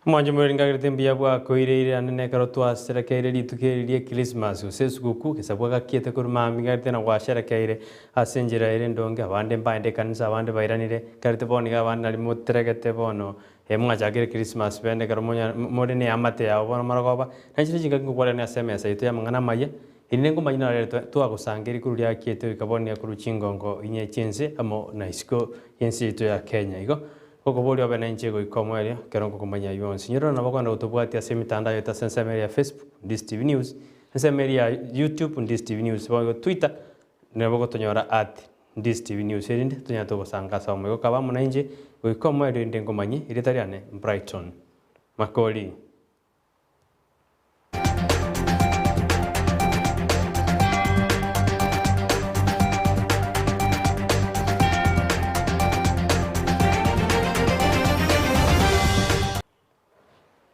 Mwanje mwiringa gritembia bwa koireire anene karotwa serekeire litukerie Christmas usesukuku kisabwaga kiete kuruma migarite na gwasherekeire asenjira ire ndonge abande mbande kanisa abande bairanire karite boniga abande nali mutregete bono mwajagire Christmas bende karomonya modene amate yao bono maragoba nanjire jinga ngukora ne SMS ito ya mangana maya inengo manyina rero twagusangiri kuru ya kiete kabonia kuru chingongo inye chense amo na isko yensi ito ya Kenya igo Kokoboli wabena nchego ikomwele kerongo kumanya yonsi nyoro na bakwanda utobwati ase mitandao ya sensemeri ya Facebook Ndizi TV News sensemeri ya YouTube Ndizi TV News bago Twitter ne bago tonyora @Ndizi TV News erinde tonyato gusanga sawa mwego kaba munanje ikomwele inde ngomanye iritariane Brighton Makori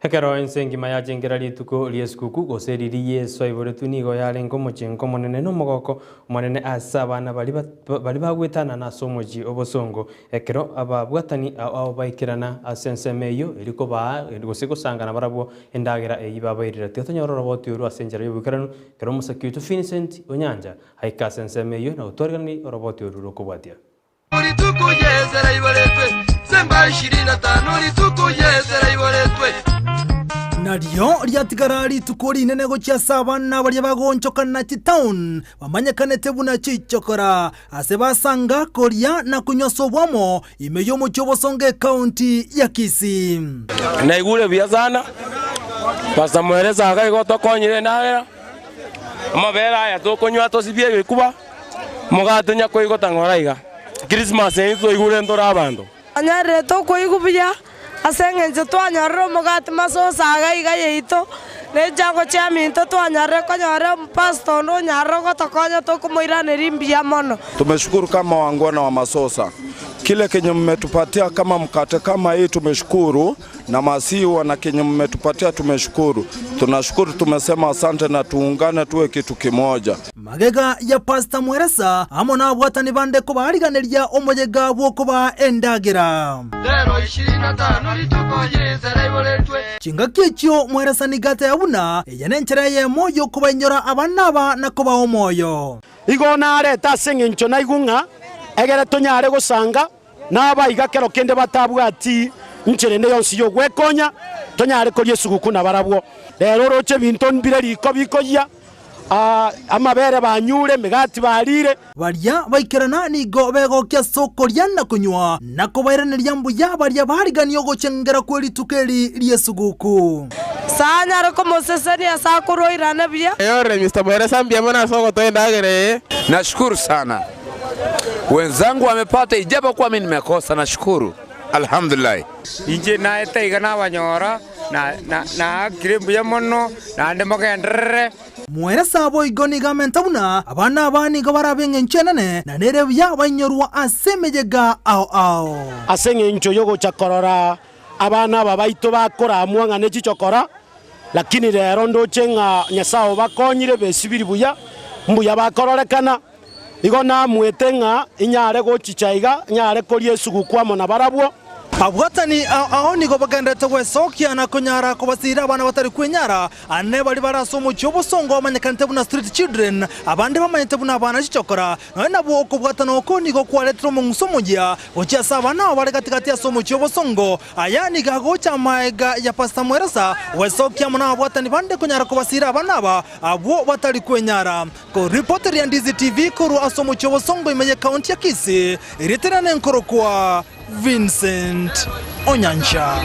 Hekero ensengi maya jengera lituko lieskuku goseriri yeso iboretu nigo yalengo mochengo monene no mogoko monene asabana bali bagwetana na somoji obosongo ekero ababwatani abo baikirana asensemeyo eliko ba goseko sangana barabo endagera eyibabairira tetonyorora boti uru asenjera yobukarano kero musakitu Vincent Onyanja haika sensemeyo na utorgani roboti uru rokobwatia Lituko yezera iboretwe semba 25 lituko yezera iboretwe Nario lyatigara lituko linene gocha sabana bali bagonchoka na town bamanyekanete buna chichokora ase basanga koria na kunyosobwamo imeyo mu Chobosonge county ya Kisii na igure bia sana basamwereza aga igoto konyire nawe amabera ya tokonywa tosibie bikuba mugatunya ko igota ngoraiga Christmas ezo igure ndora abando anyare to ko igubya asengenje twanyarro mugati masosa agaiga yeito nejango chaminto twanyarre konyore pastor no nyarro gotokonya to kumuiranira mbia mono. Tumeshukuru kama wangwana wa Masosa, kile kenye mmetupatia kama mkate kama hii tumeshukuru, na masiwa na kenye mmetupatia tumeshukuru. Tunashukuru, tumesema asante na tuungane tuwe kitu kimoja. Magega ya Pastor Mweresa amona abwatani bande ko bariganeria omojega bwo kuba endagera. Lero 25 litukoyezera iboretwe. Chinga kicho Mweresa nigate yabuna eyanenchera ye moyo kubanyora abanaba na kuba omoyo. Igona areta sengencho na igunga egere tonyare gusanga naba igakero kende batabwati ncherende yonsi yo gwekonya tonyare korie suguku na barabwo rero roche binto mbire liko bikoya amabere banyure migati barire baria baikirana nigo bego kya soko lyana kunywa nako bairanirya mbuya baria bariganio gochengera kweli tukeli liesuguku sanya rako moseseni asakuro irana bia yore Mr. Mweresa mbia mwana soko toendagere. Nashukuru sana wenzangu wamepata, ijapo kwa mimi nimekosa, nashukuru alhamdulillah. Inje na etaiga na banyora na kirembu ya mono na ndemoka ndrere Mweresa abo igoni gamentabuna abana abani gabarabenga nchenane na nerebya banyorwa asemejega ao asengencho yogo chakorora abana babaito bakora amwanga nechichokora lakini rero ndochenga nyasao bakonyire besibiri buya mbuya bakororekana igona mwetenga inyare gochichaiga nyare korie sugukwamo na barabwo abwatani aho nigo bagendete gwesokia na kunyara kubasira abana batari kwenyara ane bali barasomo Chobosongo amanyekante buna street children abande bamanyete buna abana chichokora nabo okubwatana oko nigo kwaletro mungsomoja ocha sabana bali katikati ya somo Chobosongo ayani gagocha maega ya Pastor Mweresa wesokia muna abwatani bande kunyara kubasira abana aba abo batari kwenyara ko reporter ya Ndizi TV kuru asomo Chobosongo imeje county ya Kisii iriterane nkoro kwa Vincent Onyanja.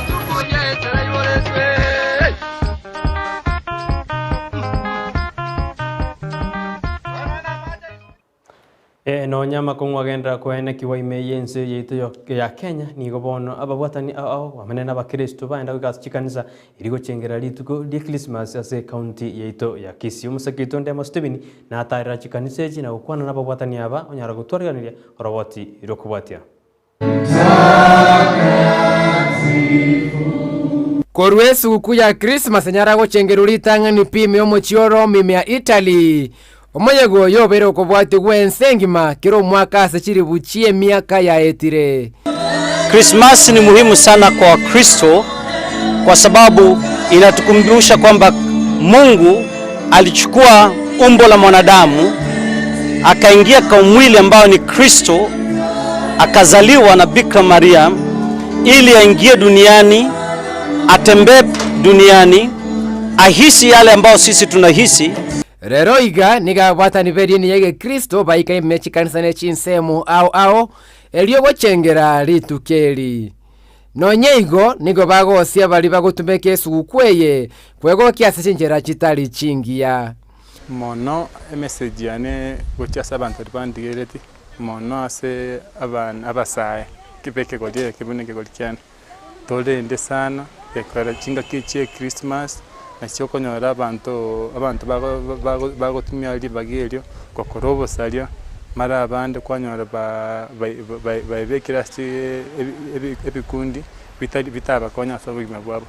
No nyama kongwagenda kwene kiwa imeyense yeito ya Kenya nigo bono ababwatani wamenena bakristo baenda kugachikanisa irigo chengera lituko li Christmas ase county yeito ya Kisii umusakito ndemo Steven na atarira chikanisa eji na ukwana nababwatani aba onyara gutwariganiria roboti irokubwatia Korwe suku ya Christmas nyara gochengera litanga ni pime omochioro mimea Italy Omoyego yobere okobwati gwensengima kiro mwaka asachiri buchie miaka ya etire. Christmas ni muhimu sana kwa Kristo kwa sababu inatukumbusha kwamba Mungu alichukua umbo la mwanadamu akaingia kwa mwili ambao ni Kristo, akazaliwa na Bikira Maria ili aingie duniani, atembee duniani, ahisi yale ambao sisi tunahisi. Rero iga niga watani berini yege Kristo baika imechi kanisa ne chinsemo ao elio gochengera litukeli nonyeigo nigo bagosia bali bagutumeke sukweye kwego kiasi chinjera chitali chingia mono message yane gochasa abantu bandigereti mono ase abasaye kipeke godie kibuneke golikiana tole ende sana ekara chinga kiche Christmas na soko nyora abantu bagotumya ali bagelyo kokorobo salya mara abande kwanyora baibekira ebikundi vitaba konya sababu mabwabo.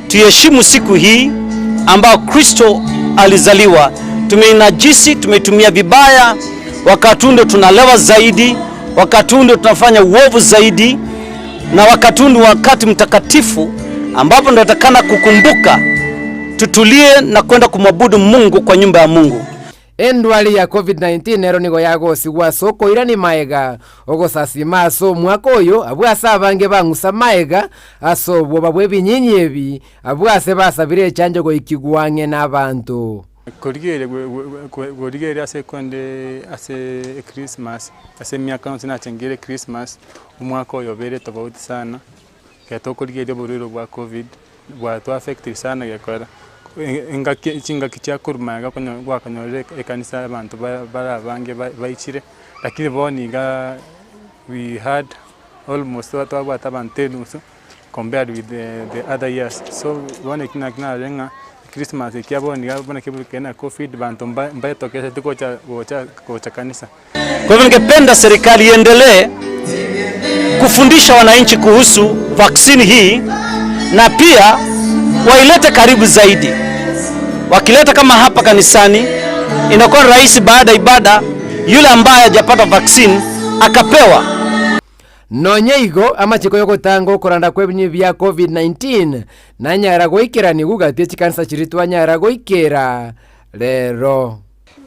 Tuheshimu siku hii ambao Kristo alizaliwa. Tumeinajisi, tumetumia vibaya, wakati ndio tunalewa zaidi, wakati ndio tunafanya uovu zaidi, na wakati ndio wakati mtakatifu ambapo ndio tutakana kukumbuka tutulie na kwenda kumwabudu Mungu kwa nyumba ya Mungu. Endwali ya COVID-19 nero nigo yagosigwa soko irani maega ogosasima aso mwaka oyo abwasa abange bangusa maega aso bwo babwe binyinyi ebi abwase basabire chanjo go ikigwange n'abantu Gorigere ase konde ase Christmas ase miaka nsi na chengere Christmas umwaka oyo bere tofauti sana kato gorigere buriro bwa COVID bwa to affect sana yakora chinga kicha kurumaga kwa kanyore ekanisa abantu barabange baichire lakini boniga we had almost what about abantenuso compared with the other years, so one kina lenga Christmas ikiaboniga bona kibukena COVID bantu mbaye tokeza kocha kanisa. Kwa hivyo ningependa serikali iendelee kufundisha wananchi kuhusu vaksini hii na pia wailete karibu zaidi. Wakileta kama hapa kanisani inakuwa rahisi baada ibada yule ambaye hajapata vaccine akapewa. Nonyeigo amachiko yo gutanga ukoranda kwebinyi bya COVID-19 na nyara goikera ni gugatie chikanisa chiritwa nyara goikera rero.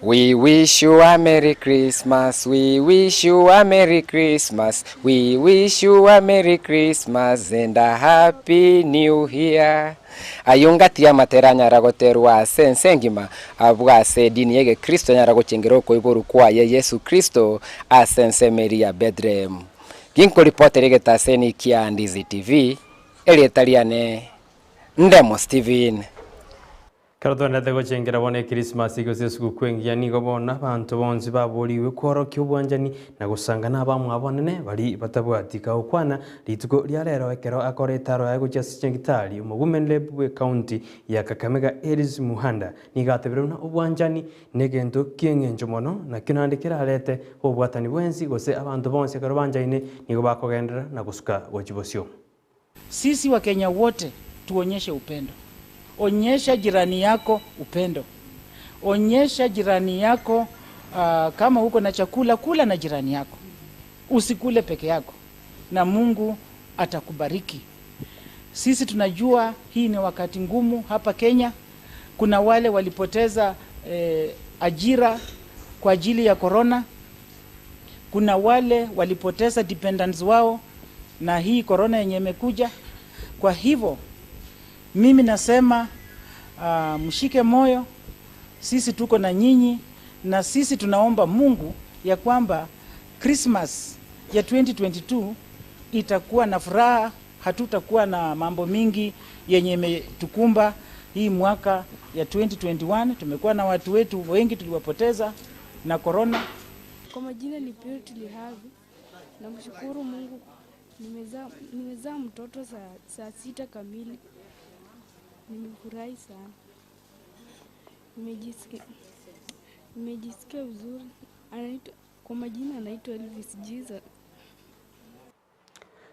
We wish you a Merry Christmas, we wish you a Merry Christmas, we wish you a Merry Christmas and a Happy New Year. Ayungatia matera nyara goterwa sensengima abwase dini yege Kristo nyara gochengero ko iboru kwa Yesu Kristo asense Maria Bedrem. Ginko reporter yege taseni kia Ndizi TV elietaliane Ndemo Steven. Karatona tego chengera bone Christmas igose sukwengia nigo bona bantu bonzi baburiwe kworokia ubwanjani na gusanga n'abamwe abonene bari batabwatika ukwana litugo lya rero ekero akoretaro ya gucha singitari umugumenle bwe county ya Kakamega Elis Muhanda nigatebiruna ubwanjani negento kiengenjo mono na kinandikira arete obwatani bwenzi gose abantu bonse karo banjaine nigo bakogendera na gusuka wajibosio. Sisi wa Kenya wote tuonyeshe upendo. Onyesha jirani yako upendo. Onyesha jirani yako kama uko na chakula kula na jirani yako. Usikule peke yako na Mungu atakubariki. Sisi tunajua hii ni wakati ngumu hapa Kenya. Kuna wale walipoteza ajira kwa ajili ya corona. Kuna wale walipoteza dependents wao na hii corona yenye imekuja. Kwa hivyo mimi nasema mshike moyo, sisi tuko na nyinyi na sisi tunaomba Mungu ya kwamba Christmas ya 2022 itakuwa na furaha, hatutakuwa na mambo mingi yenye imetukumba hii mwaka ya 2021. Tumekuwa na watu wetu wengi tuliwapoteza na corona. Kwa majina ni Pio Tulihavi. Namshukuru Mungu nimezaa mtoto saa 6 kamili. Nimefurahi sana. Nimejisikia vizuri. Kwa majina anaitwa Elvis Jesus.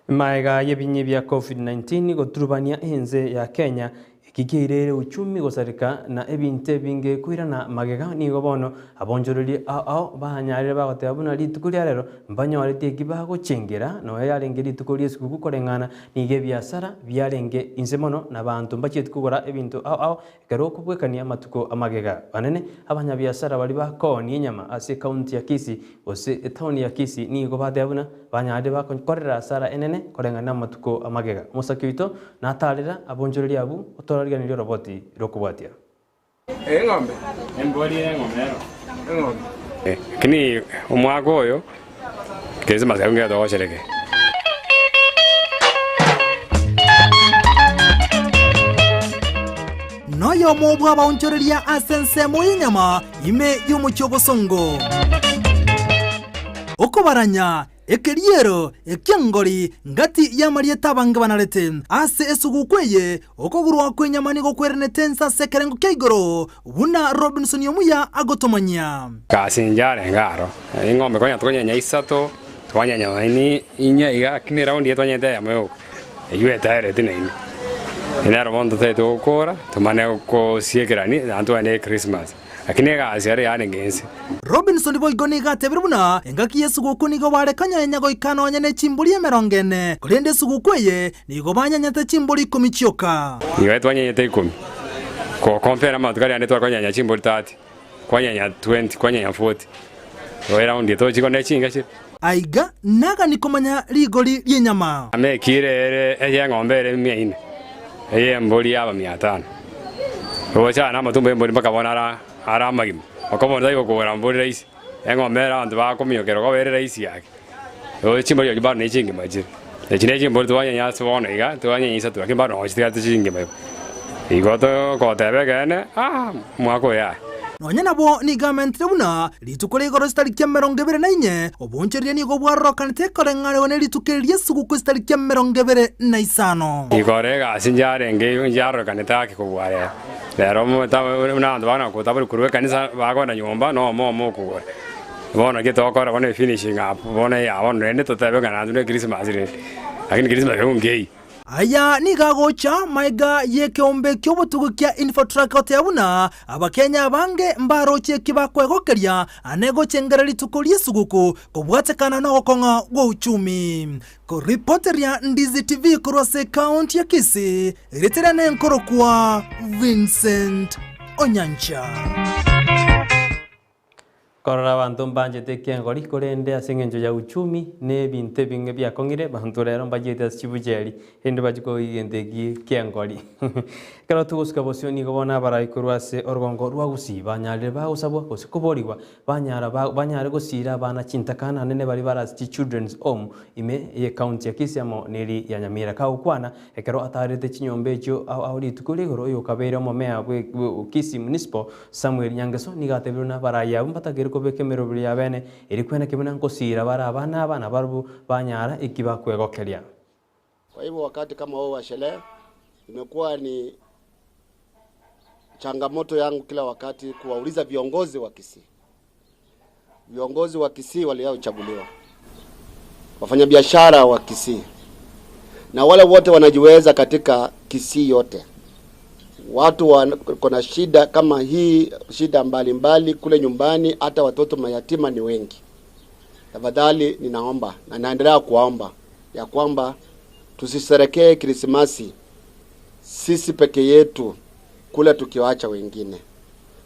Maega yebinyi bya COVID-19 goturubania enze ya Kenya kikirere uchumi gosarika na ebinte binge kwirana magega nigo bono abonjoreri ao banyarire bagoteba buna ritukuria rero mbanyarite kibagochengera no yarenge ritukuria sikuku korengana nige biasara byarenge insemono na bantu mbachete kugora ebintu ao ekero kubwekania matuko amagega banene abanyabiasara bali bakoni nyama ase county ya Kisii ose town ya Kisii nigo badebuna banyarire bakorera sara enene korengana matuko amagega musakito natarira abonjoreri abu otorariganiryo roboti rokubwatia ng'ombe kini umwaka oyo Christmas yangu togoshereke noyo mobwa abonjoreria ase ensemo y'inyama ime y'omukyobosongo okubaranya ekeriero ekiangori ngati ya marieta abange banarete ase esugukweye okogurwa kwenyama nigo kwerenete nsa sekerengo keigoro buna Robinson yomuya agotomanya kasinjare ngaro ing'ombe konya twanyanya isato twanyanya ini inya iga kini raundi etwanyete ya meo eyueta ere tinaini ina robondo teto okora tumane ko siekerani antu ane Christmas akine gasiare yane ngense Robinson boigoni gatebire buna engaki yesuguku nigo barekanya nyago ikanonya ne chimbuli 40 kurende sugukweye nigo banyanyate chimbuli 10 chioka iga twanyanyete 10 ko compare matukari ane twakanyanya chimbuli 30 kwanyanya 20 kwanyanya 40 oera undi to chiko ne chinga chi aiga naga nikomanya ligoli lyenyama ame kirere eye ng'ombe ere 100 eye mbuli aba 500 ocha na matumbe mbuli mpaka bona ara magim okomona dai gukura mbuli raisi eng'omera antu bakomiyokero gobere raisi yake chimbo yo bana nechingi majiri echine chimbo twanyanya swona iga twanyanya isa twakimba no chitiga tichingi mayo igoto kotebegene mwako ya nonya nabo ni gamentire buna litukore igoro starikia 24 oboncherie nigo bwarokanite korengare one litukerie suguku starikia 25 igore gasinjare nge njarokanite akikubware lero mota unando bana ko taburi kurwe kanisa bagona nyomba no mo kugora bona kitokora bona finishing up bona ya bona ne totebegana ndune Christmas re lakini Christmas ngei aya nigagocha maiga yekeombe kyobotugu kya infotrack otebuna abakenya bange mbaroche kibakwegokeria anego chengera litukulie suguku kubwatekana no konga go uchumi ko reporteria Ndizi TV kurose county ya Kisii reterane nkoro kwa Vincent Onyancha korora bantu mbanjete kiangori korende asengenjo ya uchumi ne binte binge bya kongire bantu rero mbajete chibujeri hende bajiko igentegi kiangori kero tuguska bosioni gobona baraikurwase orgongo rwagusiba nyarire bagusabwa kusikoboriwa banyare gusira bana chintakana nene bari barasi children's home ime ye county ya Kisii amo neri ya Nyamira ka ukwana ekero atarete chinyombe echo auri tukuligoro yo kabere mo mea bwe Kisii municipal Samuel Nyangeso nigatebiruna baraya mpatagere kobekemero bili abene eri kwena kibina nkosira bara abana barubu banyara ikibakwegokeria. Kwa hivyo wakati kama huo wa sherehe imekuwa ni changamoto yangu kila wakati kuwauliza viongozi wa Kisii. Viongozi wa Kisii waliochaguliwa, wafanyabiashara wa Kisii na wale wote wanajiweza katika Kisii yote. Watu kuna shida kama hii, shida mbalimbali kule nyumbani, hata watoto mayatima ni wengi. Tafadhali ninaomba na naendelea kuomba ya kwamba tusisherekee Krismasi sisi peke yetu kule tukiwaacha wengine.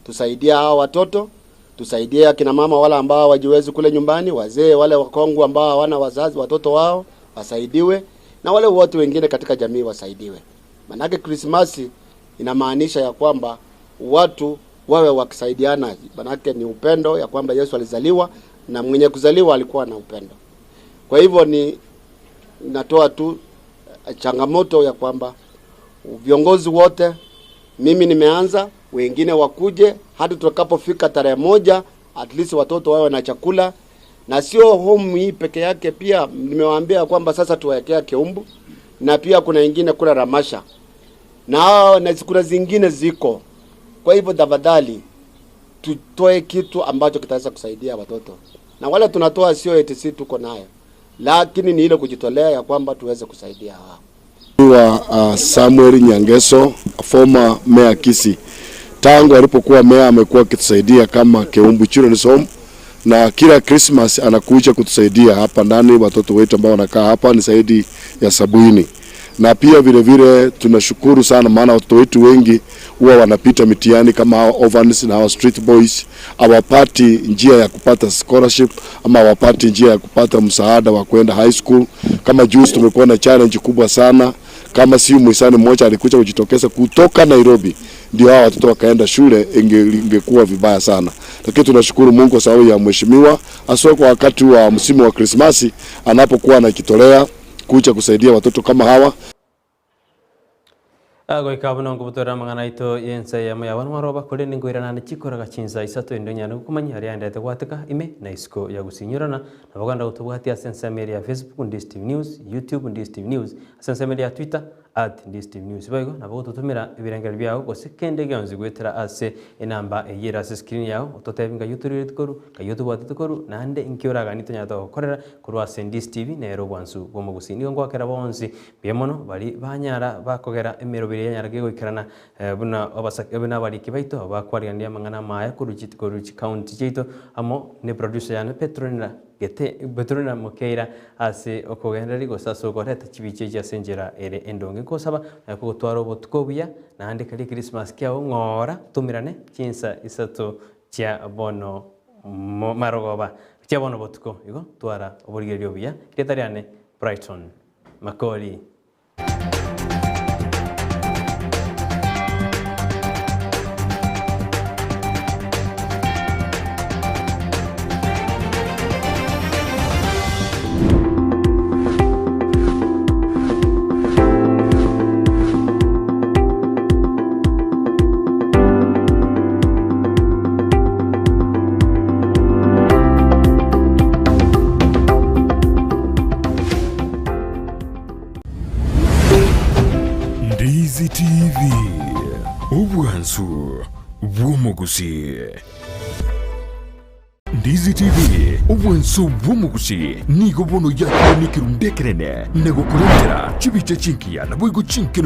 Tusaidie hao watoto, tusaidie akina mama wale ambao hawajiwezi kule nyumbani, wazee wale wakongwe ambao hawana wazazi watoto wao wasaidiwe, na wale wote wengine katika jamii wasaidiwe. Manake Krismasi inamaanisha ya kwamba watu wawe wakisaidiana, manake ni upendo ya kwamba Yesu alizaliwa na mwenye kuzaliwa alikuwa na upendo. Kwa hivyo ni natoa tu changamoto ya kwamba viongozi wote, mimi nimeanza, wengine wakuje hadi tutakapofika tarehe 1 at least watoto wawe na chakula, na sio home hii peke yake. Pia nimewaambia kwamba sasa tuwekea Keumbu, na pia kuna wengine kula Ramasha na kuna zingine ziko. Kwa hivyo tafadhali tutoe kitu ambacho kitaweza kusaidia watoto, na wale tunatoa sio eti tuko nayo, lakini ni ile kujitolea ya kwamba tuweze kusaidia hao. Samuel Nyangeso, former mayor Kisii. Tangu alipokuwa mayor amekuwa akitusaidia kama Keumbu Children's Home, na kila Christmas anakuja kutusaidia hapa ndani. Watoto wetu ambao wanakaa hapa ni zaidi ya 70. Na pia vile vile tunashukuru sana, maana watoto wetu wengi huwa wanapita mitihani kama hao orphans na hao street boys, hawapati njia ya kupata scholarship ama hawapati njia ya kupata msaada wa kwenda high school. Kama juzi tumekuwa na challenge kubwa sana, kama si mwisani mmoja alikuja kujitokeza kutoka Nairobi ndio hao watoto wakaenda shule, ingekuwa vibaya sana. Lakini tunashukuru Mungu kwa sababu ya mheshimiwa, hasa kwa wakati wa msimu wa Krismasi anapokuwa anajitolea kuja kusaidia watoto kama hawa. Goikabuna ngubutora mangana ito Ensa Eyemo yabantu maroba kole ningoirana ne chikora gachinza isato endonya no kumanya hari andete gwateka ime na isko ya gusinyurana nabaganda gutubwati asensa media Facebook Ndizi TV News, YouTube Ndizi TV News, asensa media Twitter @Ndizi TV News baigo nabo tutumira ibirengero byao gose kende gyanzi gwetera ase enamba eyera ase screen yao utotebinga YouTube tukoru ka YouTube atukoru nande inkiora ganito nyato korera kurwa Ndizi TV nero bwansu bomo gusini ngwakera bonzi byemono bali banyara bakogera emero yanyarage goikarana buna obasake buna bari kibaito bakwariania mangana maya kuruchi county jito amo ne producer yana Petronina gete Petronina Mokeira ase okogenderi gosaso goreta chibiche ja senjera ere endonge kosaba ko twaro botkobia na ande kali Christmas kyao ngora tumirane chinsa isato chia bono marogoba chia bono botko igo twara oborigerio bia ketariane Brighton Makori. Ndizi TV, ubwansu bw'omuguzi. Ndizi TV, ubwansu bw'omuguzi nigo bono yakire nikirundekerene nego kurondera chibiche chinkiya nabwo chinkino